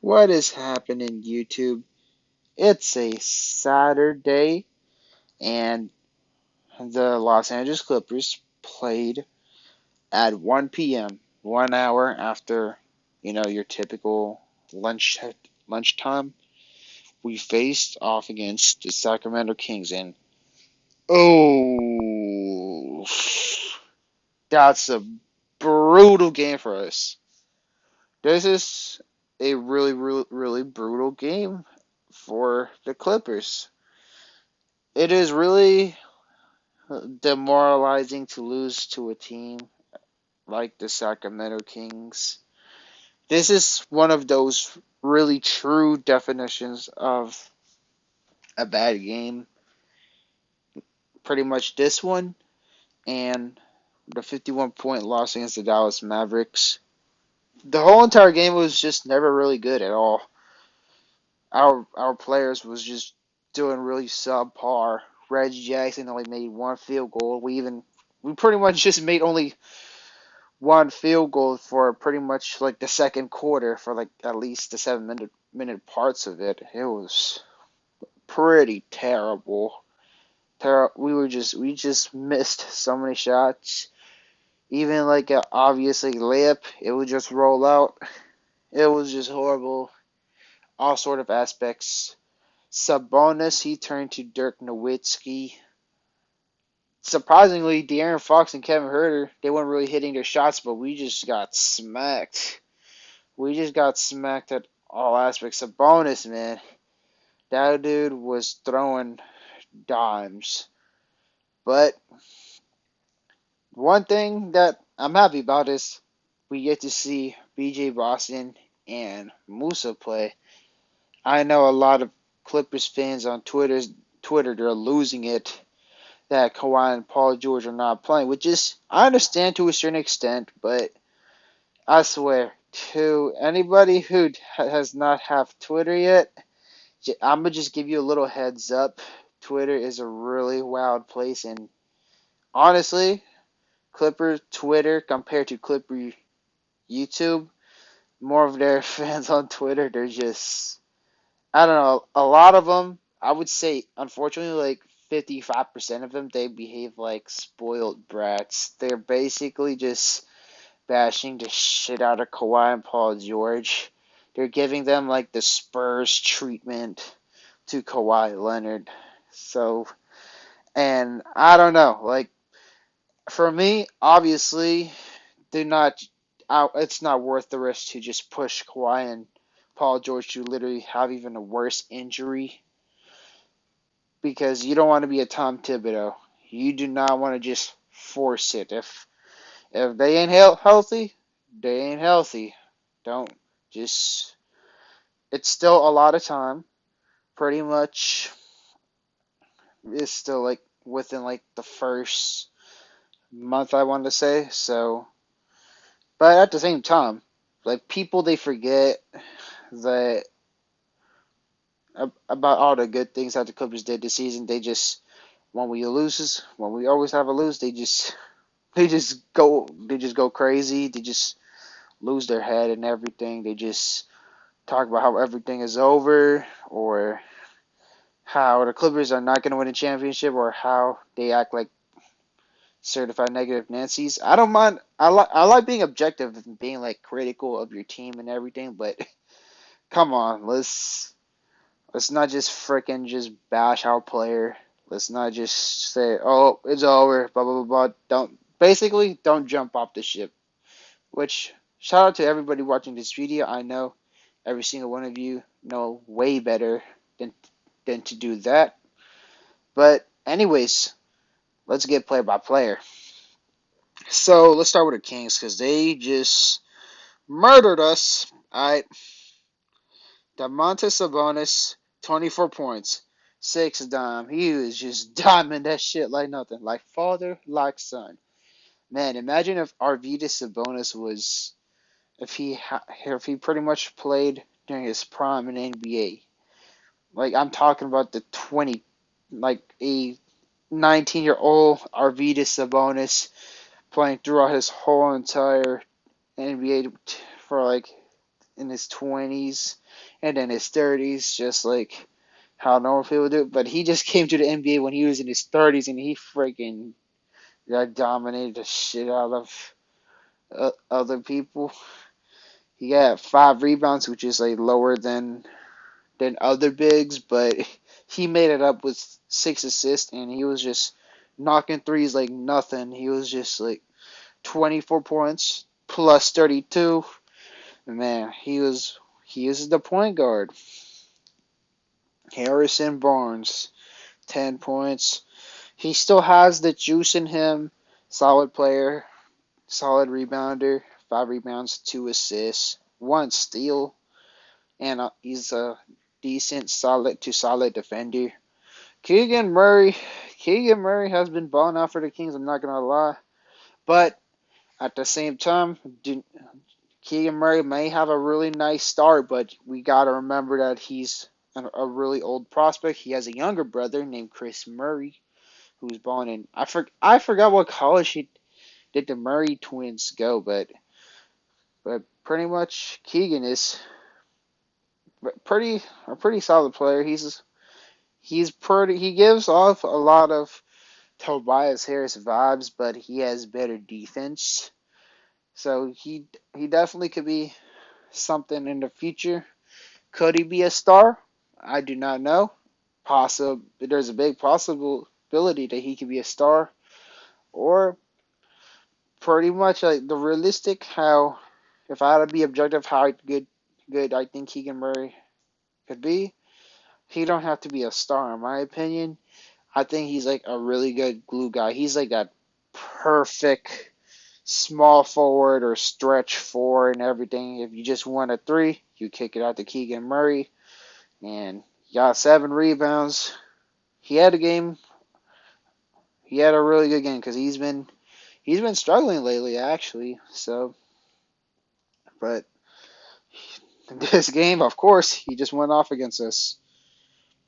What is happening, YouTube? It's a Saturday, and the Los Angeles Clippers played at 1 p.m., 1 hour after, your typical lunchtime. We faced off against the Sacramento Kings, and oh, that's a brutal game for us. This is a really, really, really brutal game for the Clippers. It is really demoralizing to lose to a team like the Sacramento Kings. This is one of those really true definitions of a bad game. Pretty much this one and the 51-point loss against the Dallas Mavericks. The whole entire game was just never really good at all. Our players was just doing really subpar. Reggie Jackson only made one field goal. We pretty much just made only one field goal for pretty much like the second quarter for like at least the 7 minute parts of it. It was pretty terrible. We just missed so many shots. Even like a obviously layup, it would just roll out. It was just horrible. All sort of aspects. Sabonis, he turned to Dirk Nowitzki. Surprisingly, De'Aaron Fox and Kevin Huerter, they weren't really hitting their shots, but we just got smacked. We just got smacked at all aspects. Sabonis, man, that dude was throwing dimes. But one thing that I'm happy about is we get to see BJ Boston and Musa play. I know a lot of Clippers fans on Twitter, they're losing it that Kawhi and Paul George are not playing, which is, I understand to a certain extent, but I swear, to anybody who has not have Twitter yet, I'm going to just give you a little heads up. Twitter is a really wild place, and honestly, Clipper Twitter compared to Clipper YouTube, more of their fans on Twitter, they're just, I don't know, a lot of them, I would say, unfortunately, like 55% of them, they behave like spoiled brats. They're basically just bashing the shit out of Kawhi and Paul George. They're giving them like the Spurs treatment to Kawhi Leonard. So, and I don't know, like for me, obviously, do not. It's not worth the risk to just push Kawhi and Paul George to literally have even a worse injury because you don't want to be a Tom Thibodeau. You do not want to just force it. If they ain't healthy, they ain't healthy. Don't just. It's still a lot of time. Pretty much, it's still like within like the first month, I want to say. So, but at the same time, like people, they forget that about all the good things that the Clippers did this season. They just when we always have a lose, they just go crazy. They just lose their head and everything. They just talk about how everything is over or how the Clippers are not going to win a championship or how they act like certified negative Nancy's. I don't mind. I like being objective and being like critical of your team and everything, but come on, let's not just freaking just bash our player. Let's not just say, "Oh, it's over." Blah blah blah blah. Don't jump off the ship. Which shout out to everybody watching this video. I know every single one of you know way better than to do that. But anyways, let's get player by player. So let's start with the Kings because they just murdered us. All right, Domantas Sabonis, 24 points, 6 dime. He was just diming that shit like nothing, like father, like son. Man, imagine if Arvydas Sabonis was, if he pretty much played during his prime in NBA. Like I'm talking about the 20, like a 19-year-old Arvydas Sabonis playing throughout his whole entire NBA for like in his 20s and then his 30s, just like how normal people do. But he just came to the NBA when he was in his 30s, and he freaking dominated the shit out of other people. He got 5 rebounds, which is like lower than other bigs, but he made it up with 6 assists, and he was just knocking threes like nothing. He was just like 24 points plus 32. Man, he was the point guard. Harrison Barnes, 10 points. He still has the juice in him. Solid player, solid rebounder, 5 rebounds, 2 assists, 1 steal, and he's a decent, solid defender. Keegan Murray, Keegan Murray has been balling out for the Kings. I'm not gonna lie, but at the same time, Keegan Murray may have a really nice start, but we gotta remember that he's a really old prospect. He has a younger brother named Chris Murray who's balling in. I forgot what college he did the Murray twins go, but pretty much Keegan is a pretty solid player. He gives off a lot of Tobias Harris vibes, but he has better defense. So he definitely could be something in the future. Could he be a star? I do not know. There's a big possibility that he could be a star, or pretty much like the realistic how if I had to be objective how good I think Keegan Murray could be. He don't have to be a star in my opinion. I think he's like a really good glue guy. He's like that perfect small forward or stretch four and everything. If you just want a three, you kick it out to Keegan Murray, and he got 7 rebounds. He had a game. He had a really good game because he's been struggling lately actually. So, but this game, of course, he just went off against us.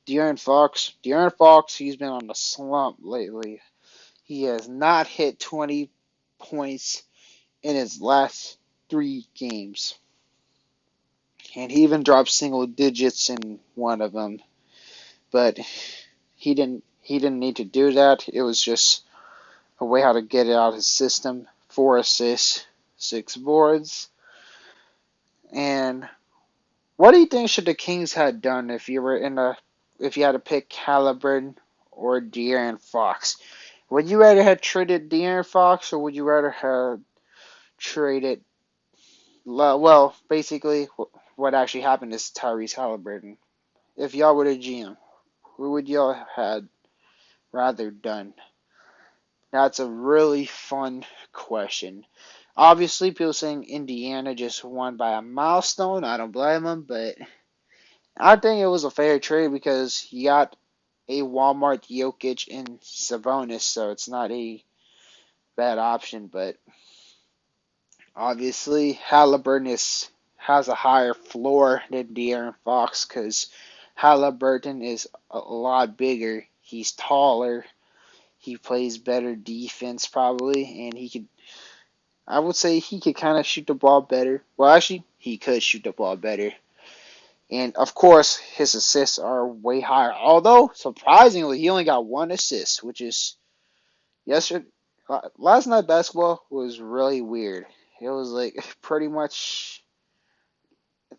De'Aaron Fox, he's been on a slump lately. He has not hit 20 points in his last 3 games. And he even dropped single digits in one of them. But he didn't need to do that. It was just a way how to get it out of his system. 4 assists, 6 boards. And what do you think should the Kings had done if you had to pick Halliburton or De'Aaron Fox? Would you rather have traded De'Aaron Fox or would you rather have traded? Well, basically, what actually happened is Tyrese Halliburton. If y'all were the GM, who would y'all had rather done? That's a really fun question. Obviously, people saying Indiana just won by a milestone. I don't blame them, but I think it was a fair trade because you got a Walmart Jokic and Sabonis, so it's not a bad option. But obviously, has a higher floor than De'Aaron Fox because Halliburton is a lot bigger. He's taller. He plays better defense probably, and I would say he could kind of shoot the ball better. Well, actually, he could shoot the ball better. And of course, his assists are way higher. Although, surprisingly, he only got 1 assist, which is yesterday. Last night basketball was really weird. It was like pretty much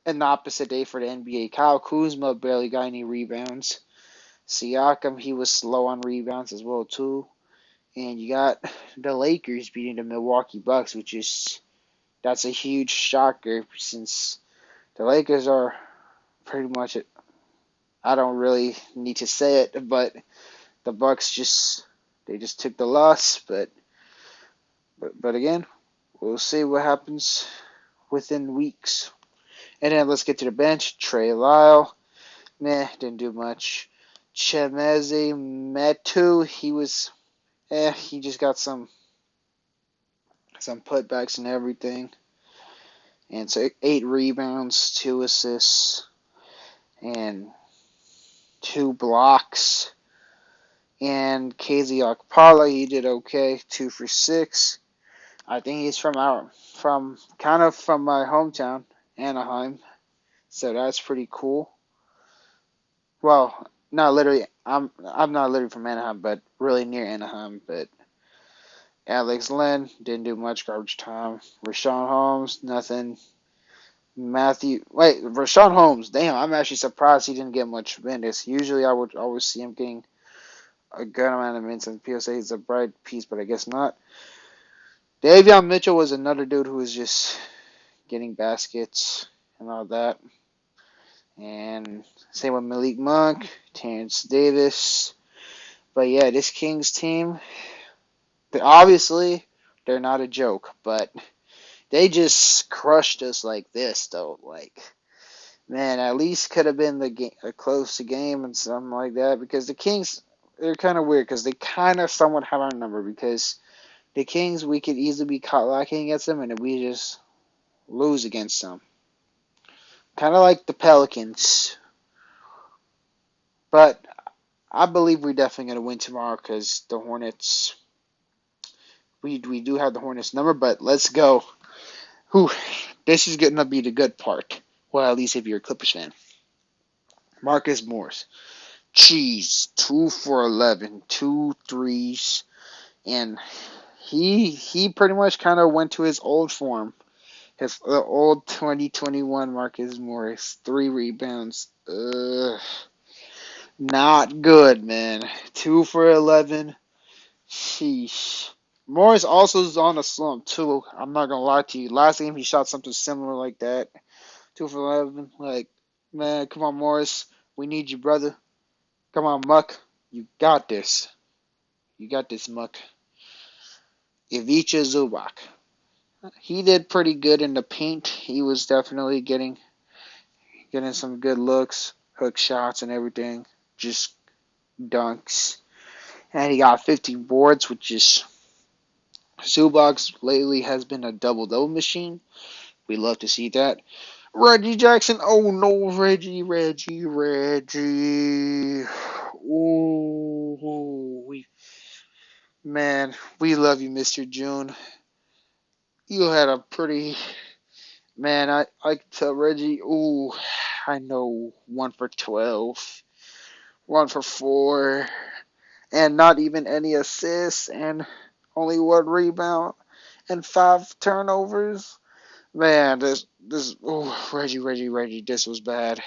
an opposite day for the NBA. Kyle Kuzma barely got any rebounds. Siakam, he was slow on rebounds as well too. And you got the Lakers beating the Milwaukee Bucks, that's a huge shocker since the Lakers are pretty much it. I don't really need to say it, but the Bucks just took the loss. But again, we'll see what happens within weeks. And then let's get to the bench. Trey Lyle, didn't do much. Chemeze Metu, he just got some putbacks and everything. And so 8 rebounds, 2 assists, and 2 blocks. And KZ Okpala, he did okay, 2 for 6. I think he's from my hometown, Anaheim, so that's pretty cool. Well, not literally. I'm not literally from Anaheim, but really near Anaheim. But Alex Len didn't do much garbage time. Rashawn Holmes, nothing. Rashawn Holmes. Damn, I'm actually surprised he didn't get much minutes. Usually, I would always see him getting a good amount of minutes, and people say he's a bright piece, but I guess not. Davion Mitchell was another dude who was just getting baskets and all that. And same with Malik Monk, Terrence Davis. But yeah, this Kings team, obviously, they're not a joke, but they just crushed us like this, though. Like, man, at least could have been a close game and something like that, because the Kings, they're kind of weird because they kind of somewhat have our number, because the Kings, we could easily be caught lacking against them, and we just lose against them. Kind of like the Pelicans. But I believe we're definitely going to win tomorrow because the Hornets, we do have the Hornets number, but let's go. Whew, this is going to be the good part. Well, at least if you're a Clippers fan. Marcus Morris. Jeez, 2 for 11, 2 threes, and he pretty much kind of went to his old form. His old 2021 Marcus Morris, 3 rebounds. Not good, man. 2 for 11. Sheesh. Morris also is on a slump too. I'm not gonna lie to you. Last game he shot something similar like that. 2 for 11. Like, man, come on, Morris. We need you, brother. Come on, Muck. You got this. You got this, Muck. Ivica Zubac. He did pretty good in the paint. He was definitely getting some good looks, hook shots, and everything. Just dunks. And he got 15 boards, which is Zubac lately has been a double-double machine. We love to see that. Reggie Jackson. Oh no, Reggie. Ooh, man, we love you, Mr. June. You had a pretty man. I can tell Reggie. Ooh, I know 1 for 12, 1 for 4, and not even any assists, and only 1 rebound and 5 turnovers. Man, Reggie, this was bad.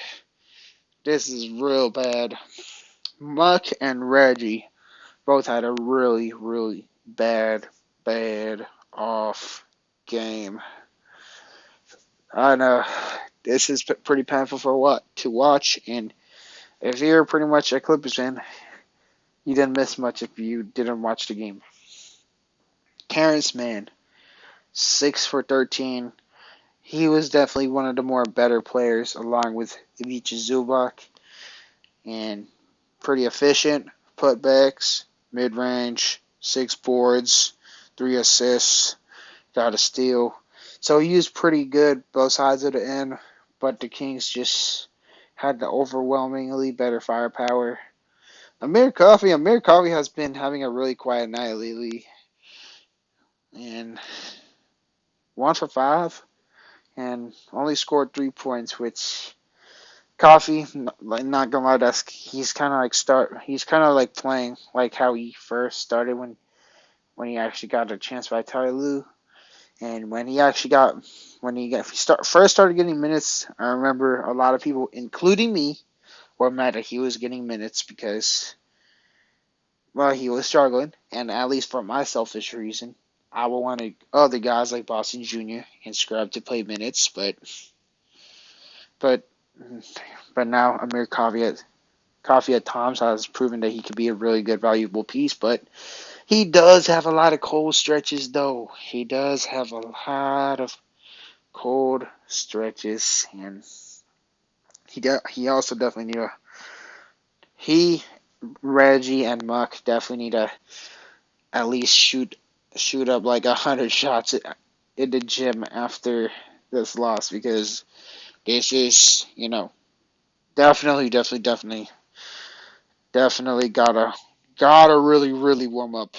This is real bad. Muck and Reggie both had a really, really bad off game. I know this is pretty painful for what to watch, and if you're pretty much a Clippers fan, you didn't miss much if you didn't watch the game. Terrence Mann, 6 for 13. He was definitely one of the more better players, along with Ivica Zubac, and pretty efficient putbacks, mid range, 6 boards, 3 assists, got a steal. So he was pretty good both sides of the end, but the Kings just had the overwhelmingly better firepower. Amir Coffey has been having a really quiet night lately, and 1 for 5, and only scored 3 points, which Coffee, not gonna lie, he's kind of like playing like how he first started when he actually got a chance by Ty Lue, and first started getting minutes. I remember a lot of people, including me, were mad that he was getting minutes because, well, he was struggling, and at least for my selfish reason, I would want other guys like Boston Jr. and Scrub to play minutes, but but now Amir Coffee at times has proven that he could be a really good, valuable piece, but he does have a lot of cold stretches, though. He does have a lot of cold stretches, and he also definitely Reggie and Muck definitely need to at least shoot up like 100 shots in the gym after this loss, because this is, definitely gotta really, really warm up.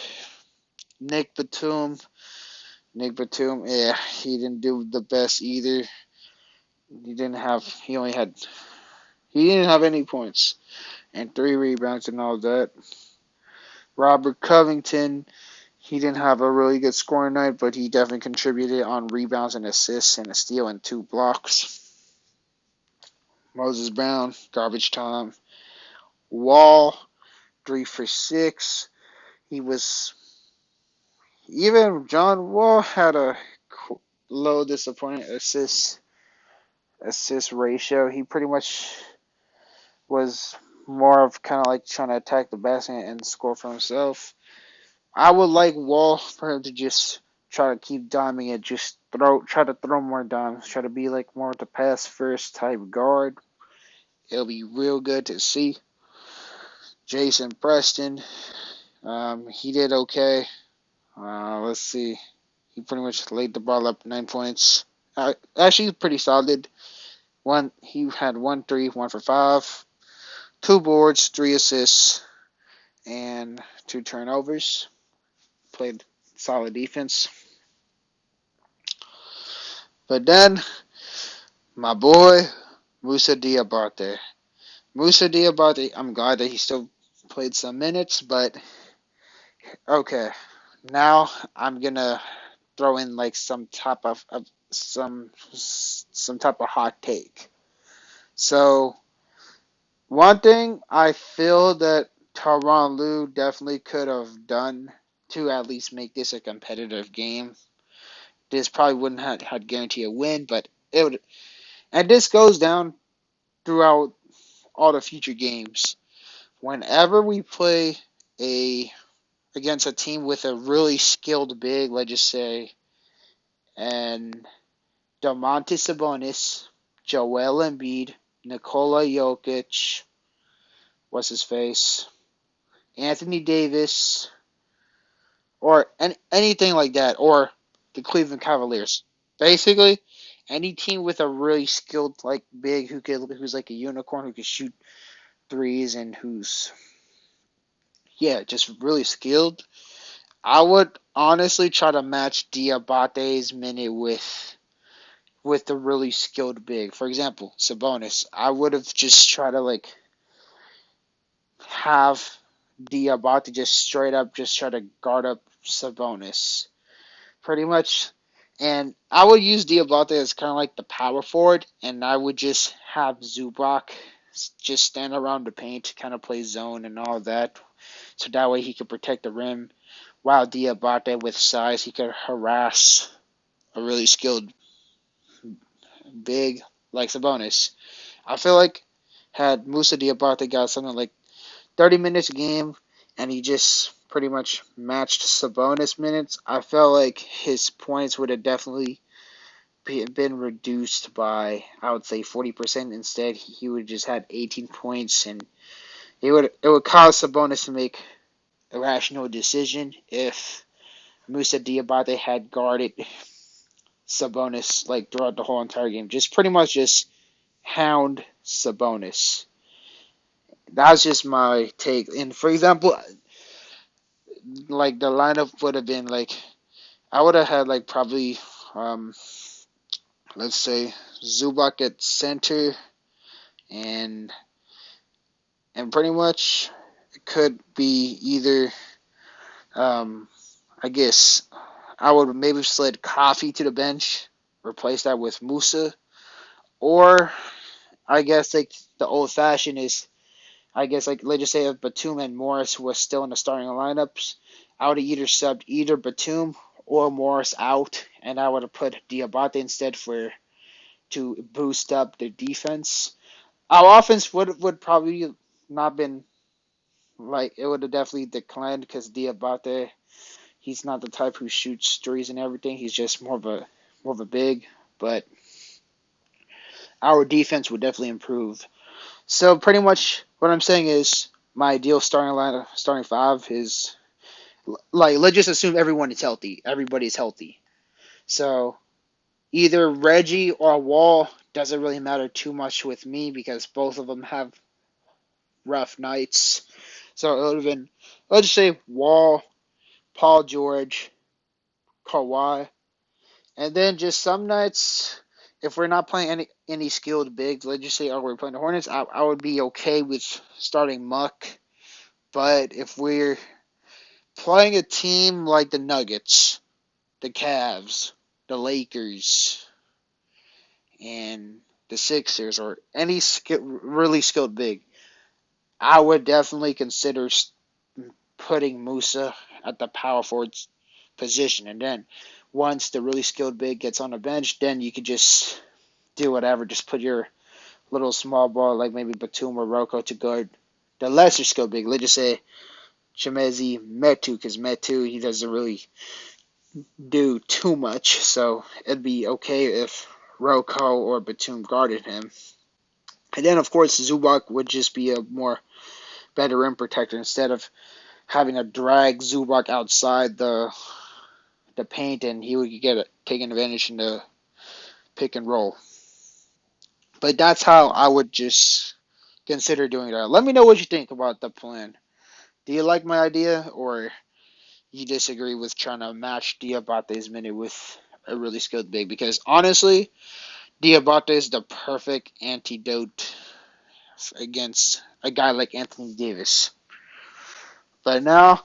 Nick Batum, yeah, he didn't do the best either. He didn't have any points and 3 rebounds and all that. Robert Covington, he didn't have a really good scoring night, but he definitely contributed on rebounds and assists and a steal and 2 blocks. Moses Brown, garbage time. Wall, 3 for 6. He was even John Wall had a low disappointing assist ratio. He pretty much was more of kind of like trying to attack the basket and score for himself. I would like Wall for him to just try to keep diming it, try to throw more dimes, try to be like more of the pass first type guard. It'll be real good to see. Jason Preston, he did okay. Let's see. He pretty much laid the ball up 9 points. Actually, pretty solid. He had 1 3, 1 for 5, 2 boards, 3 assists, and 2 turnovers. Played solid defense. But then, my boy, Musa Diabate. I'm glad that he still played some minutes, but okay. Now I'm gonna throw in like some type of some type of hot take. So one thing I feel that Tyronn Lue definitely could have done to at least make this a competitive game. This probably wouldn't have guarantee a win, but it would. And this goes down throughout all the future games. Whenever we play a against a team with a really skilled big, let's just say, and Domantas Sabonis, Joel Embiid, Nikola Jokic, what's his face, Anthony Davis, or anything like that, or the Cleveland Cavaliers. Basically, any team with a really skilled like big who's like a unicorn who can shoot threes and who's just really skilled. I would honestly try to match Diabate's minute with the really skilled big. For example, Sabonis. I would have just tried to like have Diabate just straight up just try to guard up Sabonis. Pretty much. And I would use Diabate as kind of like the power forward, and I would just have Zubac just stand around the paint, kind of play zone and all that. So that way he could protect the rim. While Diabate with size, he could harass a really skilled big like Sabonis. I feel like had Musa Diabate got something like 30 minutes a game and he just pretty much matched Sabonis minutes, I felt like his points would have definitely been reduced by, I would say, 40%. Instead, he would have just had 18 points, and it would cause Sabonis to make a rational decision if Musa Diabate had guarded Sabonis like throughout the whole entire game. Just pretty much just hound Sabonis. That's just my take. And for example, like the lineup would have been like I would have had like probably let's say Zubac at center and pretty much it could be either I guess I would maybe slid Coffee to the bench, replace that with Musa, or I guess like the old fashioned is I guess like let's just say if Batum and Morris was still in the starting lineups, I would have either subbed either Batum or Morris out, and I would have put Diabate instead to boost up the defense. Our offense would probably not been like it would have definitely declined because Diabate he's not the type who shoots threes and everything. He's just more of a big, but our defense would definitely improve. So pretty much what I'm saying is my ideal starting five is like let's just assume everyone is healthy. Everybody's healthy. So either Reggie or Wall doesn't really matter too much with me because both of them have rough nights. So it would have been let's just say Wall, Paul George, Kawhi, and then just some nights if we're not playing any skilled bigs, let's just say, oh, we're playing the Hornets, I would be okay with starting Muck. But if we're playing a team like the Nuggets, the Cavs, the Lakers, and the Sixers, or any really skilled big, I would definitely consider putting Musa at the power forward position. And then once the really skilled big gets on the bench, then you could just do whatever. Just put your little small ball like maybe Batum or Rocco to guard the lesser skilled big. Let's just say Chemezi Metu, because Metu, he doesn't really do too much. So it'd be okay if Rocco or Batum guarded him. And then, of course, Zubac would just be a more better rim protector instead of having to drag Zubac outside the paint, and he would get taken advantage in the pick and roll. But that's how I would just consider doing that. Let me know what you think about the plan. Do you like my idea, or you disagree with trying to match Diabate's minute with a really skilled big? Because honestly, Diabate is the perfect antidote against a guy like Anthony Davis. But now,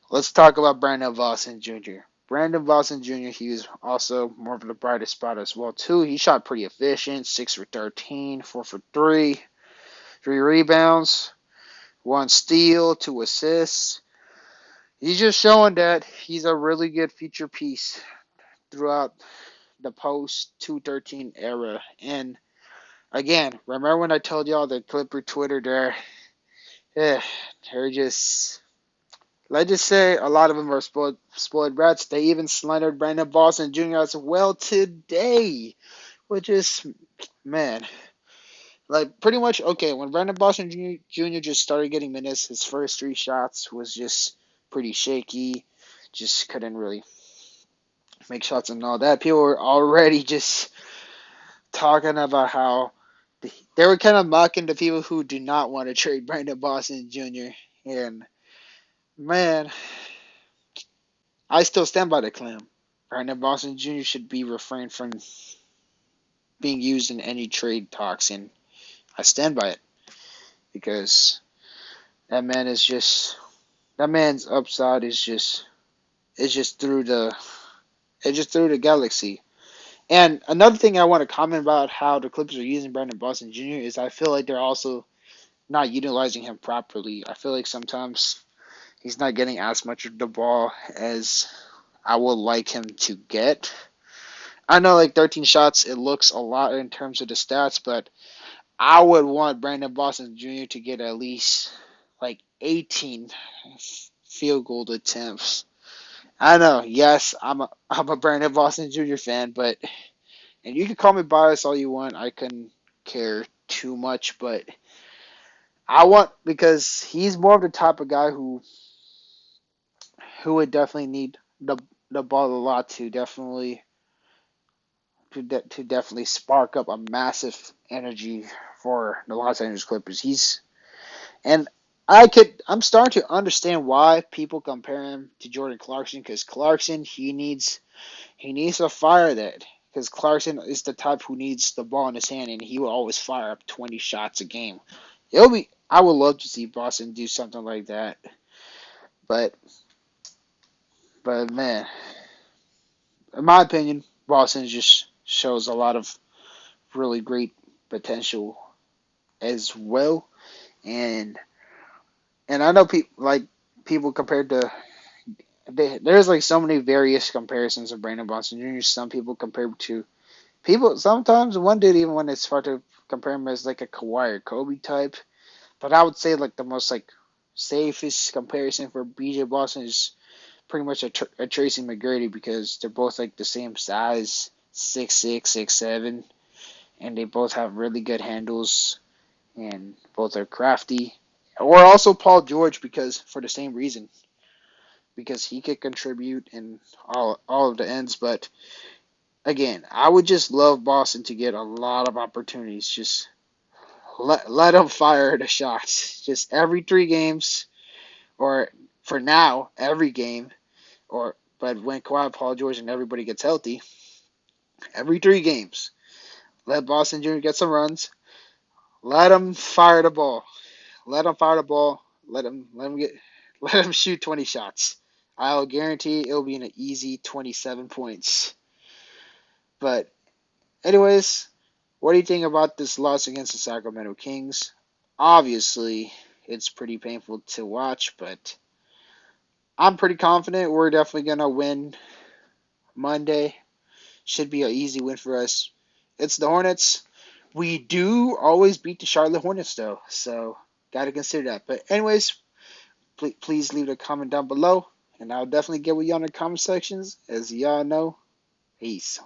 let's talk about Brandon Boston Jr. Brandon Boston Jr., he was also more of the brightest spot as well, too. He shot pretty efficient, 6 for 13, 4 for 3, 3 rebounds, 1 steal, 2 assists. He's just showing that he's a really good feature piece throughout the post 213 era. And again, remember when I told y'all the Clipper Twitter there? They're just, let's just say a lot of them are spoiled brats. They even slandered Brandon Boston Jr. as well today, which is, man, like pretty much okay. When Brandon Boston Jr. just started getting minutes, his first 3 shots was just pretty shaky. Just couldn't really make shots and all that. People were already just talking about how they were kind of mocking the people who do not want to trade Brandon Boston Jr. And man, I still stand by the claim. Brandon Boston Jr. should be refrained from being used in any trade talks, and I stand by it because that man is just that man's upside is just it's just through the it's just through the galaxy. And another thing I want to comment about how the Clippers are using Brandon Boston Jr. is I feel like they're also not utilizing him properly. I feel like sometimes he's not getting as much of the ball as I would like him to get. I know like 13 shots, it looks a lot in terms of the stats, but I would want Brandon Boston Jr. to get at least like 18 field goal attempts. I know, yes, I'm a Brandon Boston Jr. fan, but and you can call me biased all you want. I couldn't care too much, but I want because he's more of the type of guy who would definitely need the ball a lot to definitely spark up a massive energy for the Los Angeles Clippers. And I'm starting to understand why people compare him to Jordan Clarkson because Clarkson he needs to fire that because Clarkson is the type who needs the ball in his hand and he will always fire up 20 shots a game. I would love to see Boston do something like that, but man, in my opinion, Boston just shows a lot of really great potential as well, and I know people compared to there's like so many various comparisons of Brandon Boston Jr. Some people compare him to people. Sometimes one dude even when it's hard to compare him as like a Kawhi or Kobe type, but I would say like the most like safest comparison for BJ Boston is pretty much a Tracy McGrady because they're both like the same size, 6'6", 6'7", and they both have really good handles and both are crafty. Or also Paul George because for the same reason. Because he could contribute in all of the ends, but again, I would just love Boston to get a lot of opportunities. Just let him fire the shots. Just every 3 games, or for now, every game, but when Kawhi, Paul George, and everybody gets healthy, every 3 games, Let Boston Jr. get some runs. Let him fire the ball. Let him fire the ball. Let him shoot 20 shots. I'll guarantee it'll be an easy 27 points. But anyways, what do you think about this loss against the Sacramento Kings? Obviously, it's pretty painful to watch, but I'm pretty confident we're definitely gonna win Monday. Should be an easy win for us. It's the Hornets. We do always beat the Charlotte Hornets though, so gotta consider that. But anyways, please leave a comment down below, and I'll definitely get with you on the comment sections. As y'all know, peace.